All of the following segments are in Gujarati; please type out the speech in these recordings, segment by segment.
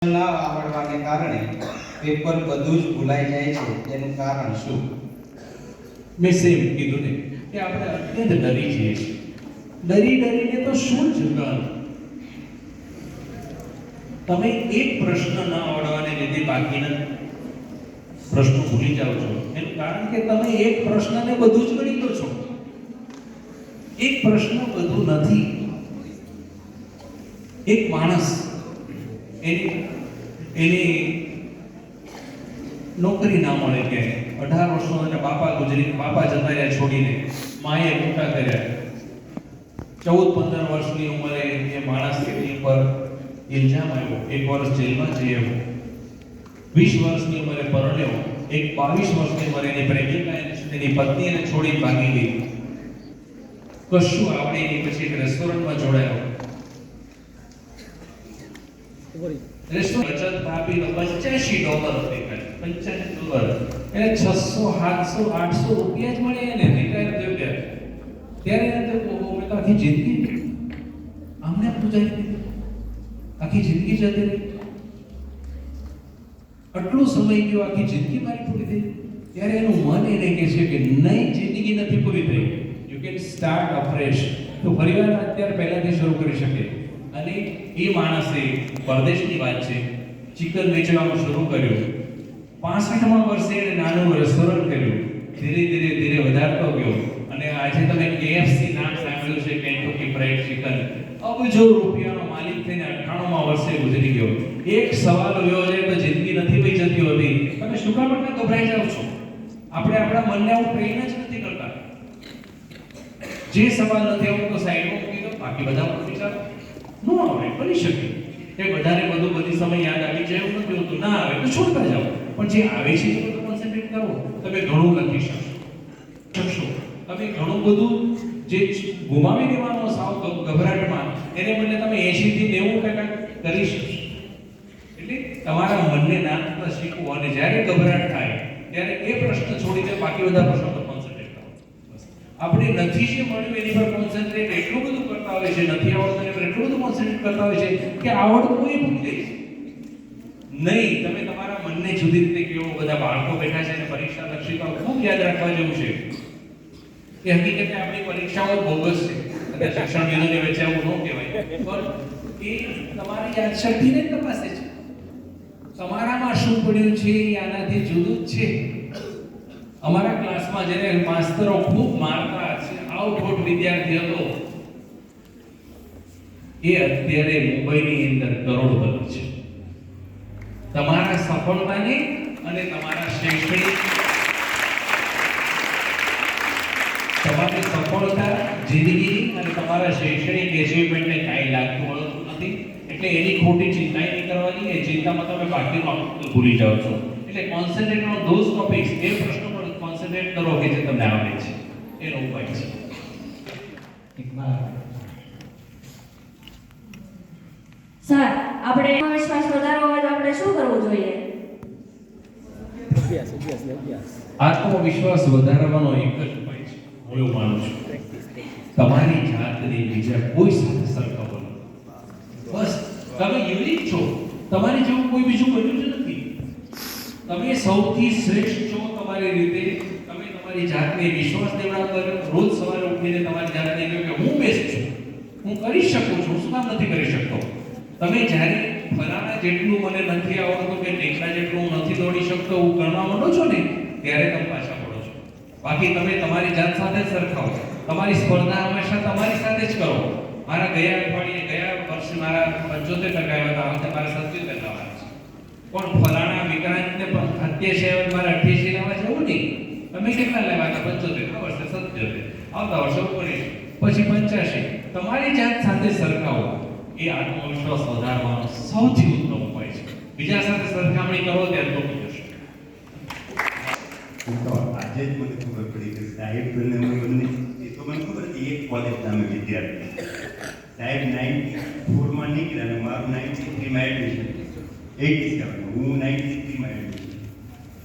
ના આવડવાને કારણે પેપર બધું જ ભૂલાઈ જાય છે, તેનું કારણ શું? મેં સેમ કીધું ને કે આપણે અત્યંત ડરી જઈએ છીએ. ડરીને તો શું જ કરવાનું. તમે એક પ્રશ્ન ના આવડવાને લીધે બાકીના પ્રશ્નો ભૂલી જાઓ છો. એનું કારણ કે તમે એક પ્રશ્નને બધું જ ગણી લો છો. એક પ્રશ્ન બધું નથી. એક માણસ એની નોકરી ના મળે કે 18 વર્ષનો એના બાપા જતા રહ્યા છોડીને, માએ મોટા કર્યા. 14-15 વર્ષની ઉંમરે એ માણસ એની પર ઇલ્ઝામ આવ્યો, 1 વર્ષ જેલમાં જઈ આવ્યો. 20 વર્ષની ઉંમરે પરણ્યો, 22 વર્ષની ઉંમરે એની પ્રેમિકા એની પત્ની એને છોડી ભાગી ગઈ. કશું આવડે નહીં. પછી એક રેસ્ટોરન્ટમાં જોડાયો. રેસ્ટોરન્ટ બચત આપીને $85 દેખાય. $85 એને 600, 700, 800 રૂપિયા જ મળે. એને રિટાયર થયો ત્યારે એને તો મેં તો આખી જિંદગી આમને પૂજાઈ દીધી. આખી જિંદગી જતી રહી. આટલો સમય ગયો, આખી જિંદગી મારી પૂરી થઈ. ત્યારે એનું મન એને કહે છે કે નહીં, જિંદગી નથી પૂરી થઈ. You can start afresh. તો ફરીવાર અત્યારે પહેલાથી શરૂ કરી શકે. અને એ માણસે, પરદેશની વાત છે, ચિકન વેચવાનું શરૂ કર્યું. 65મા વર્ષે એને નાનું રેસ્ટોરન્ટ કર્યું. ધીરે વધારતો ગયો. અને આજે તમે KFC નામ સાંભળ્યું છે, કેન્ટકી ફ્રાઈડ ચિકન. અબજો રૂપિયાનો માલિક થઈને 98મા વર્ષે ગુજરી ગયો. એક સવાલ આવ્યો છે તો જિંદગી નથી વહી જતી હોતી. તમે શું કામ એટલા ગભરાઈ જાવ છો? આપણે આપણા મનને આવું ટ્રેન જ નથી કરતા. જે સવાલ નથી આવતો સાઈડમાં મૂકી દો, બાકી બધા પર વિચારો. નો આવે, કરી શકે કે બધાને બધી સમય યાદ આવી જાય એવું નથી હોતું. ના આવે તો છોડતા જાઓ. પણ જે આવે છે એ બધું કોન્સન્ટ્રેટ કરો. તમે ઘણું લખી શકશો. તમે ઘણું બધું જે ગુમાવી દેવાનો સાવ ગભરાટમાં, એને બદલે તમે 80 થી 90% કરી શકશો. એટલે તમારા મનને નાખતા શીખવો. અને જ્યારે ગભરાટ થાય ત્યારે એ પ્રશ્ન છોડીને બાકી બધા પ્રશ્નો પર કોન્સન્ટ્રેટ કરો. આપણે નથી જે મળ્યું એની પર કોન્સન્ટ્રેટ એટલું બધું કરતા હોય છે, નથી આવડતું એની પર એટલું બધું કોન્સન્ટ્રેટ કરતા હોય છે કે આવડતું એ ભૂલી જાય છે. નહીં, તમે તમારા મનને જુદી રીતે કેવો. બધા બાળકો બેઠા છે અને પરીક્ષા લક્ષી તો ખૂબ યાદ રાખવા જેવું છે કે હકીકતે આપણી પરીક્ષાઓ બોગસ છે. અને શિક્ષણવિદોની વચ્ચે આવું ન કહેવાય, પણ એ તમારી યાદશક્તિને તપાસે છે. તમારામાં શું પડ્યું છે એ આનાથી જુદું જ છે. અમારા ક્લાસમાં જેને માસ્તરો ખૂબ મારતા છે, આઉટવોટ વિદ્યાર્થી હતો, એ અત્યારે મુંબઈની અંદર કરોડપતિ છે. તમારા સફળતાને અને તમારા શૈક્ષણિક, તમારી સફળતા, જિંદગી અને તમારા શૈક્ષણિક એચિવમેન્ટને કાંઈ લાગતું મળતું નથી. એટલે એની ખોટી ચિંતા નહીં કરવાની. એ ચિંતામાં તમે બાકીનું ભૂલી જાઓ છો. એટલે કોન્સન્ટ્રેટ ઓન ધોઝ ટોપિક્સ. એ પ્રશ્નો પર કોન્સન્ટ્રેટ કરો કે જે તમને આવડે છે. એનો ઉપાય છે. સર, આપણે આત્મવિશ્વાસ વધારવો હોય તો આપણે શું કરવું જોઈએ? આત્મવિશ્વાસ વધારવાનો એક જ ઉપાય છે. હું એવું માનું છું, તમારી જાતને બીજા કોઈ સાથે સરખાવો. બસ, તમે યુનિક છો. તમારી જેવું કોઈ બીજું બન્યું જ નથી. તમે સૌથી શ્રેષ્ઠ છો તમારી રીતે. તમે તમારી જાતને વિશ્વાસ દેવડાવતા રહો. રોજ સવારે ઉઠીને તમારી જાતને કહો કે હું બેસ્ટ છું, હું કરી શકું છું, શું કામ નથી કરી શકતો. તમે જ્યારે ફલાણા જેટલું મને નથી આવડતું કે ટેકરા જેટલું હું નથી દોડી શકતો હું ગણવા માંડો છો ને, ત્યારે તમે પાછા પડો છો. બાકી તમે તમારી જાત સાથે સરખાવો. તમારી સ્પર્ધા હંમેશા તમારી સાથે જ કરો. મારા ગયા અઠવાડિયે, ગયા વર્ષે મારા 75% આવ્યા હતા. આ વખતે મારા 77 આવવાના છે. પણ ફલાણા વિક્રાંતને 87, મારા 88 લેવા જેવું નહીં. તમે કેટલા લેવા હતા? 75. આ વર્ષે 77, આવતા વર્ષે 19, પછી 85. તમારી જાત સાથે સરખાવો. એ આત્મવિશ્વાસ વધારવાનો સૌથી ઉત્તમ ઉપાય છે. બીજા સાથે સરખામણી કરો ત્યારે તો જશે. આજે જ મને ખબર પડી કે સાહેબ બંને એ તો મને ખબર હતી એક કોલેજના અમે વિદ્યાર્થી. સાહેબ 94 માં નીકળ્યા અને મારું 93 માં એડમિશન, 87 હું 93 માં એડમિશન.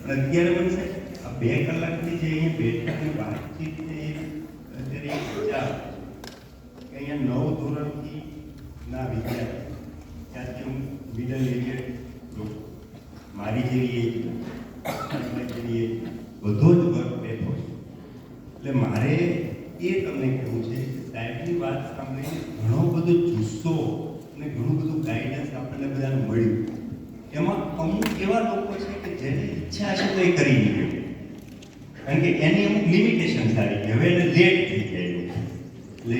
પણ અત્યારે મને સાહેબ આ 2 કલાકની જે અહીંયા બેઠાની વાતચીત છે અત્યારે એક વિચાર કે અહીંયા 9 ધોરણથી ના વિદ્યાર્થી ત્યાંથી હું મિડલ એજ્યુકેટ મારી જેવી એજ, તમારી જેવી એજ, બધો જ વર્ગ બેઠો છે. એટલે મારે એ તમને કહેવું છે કે સાહેબની વાત સાંભળીને ઘણો બધો જુસ્સો અને ઘણું બધું ગાઈડન્સ આપણને બધાને મળ્યું. એમાં અમુક એવા લોકો છે કે જેની ઈચ્છા છે તો એ કરી નહીં શકે, કારણ કે એની અમુક લિમિટેશન સારી છે, હવે એને લેટ થઈ જાય એટલે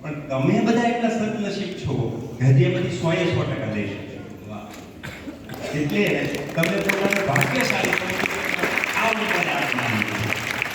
પણ તમે બધા એટલા સદનસીબ છો કે હજી એ બધી 100% લઈ શકો. એટલે તમે પોતાના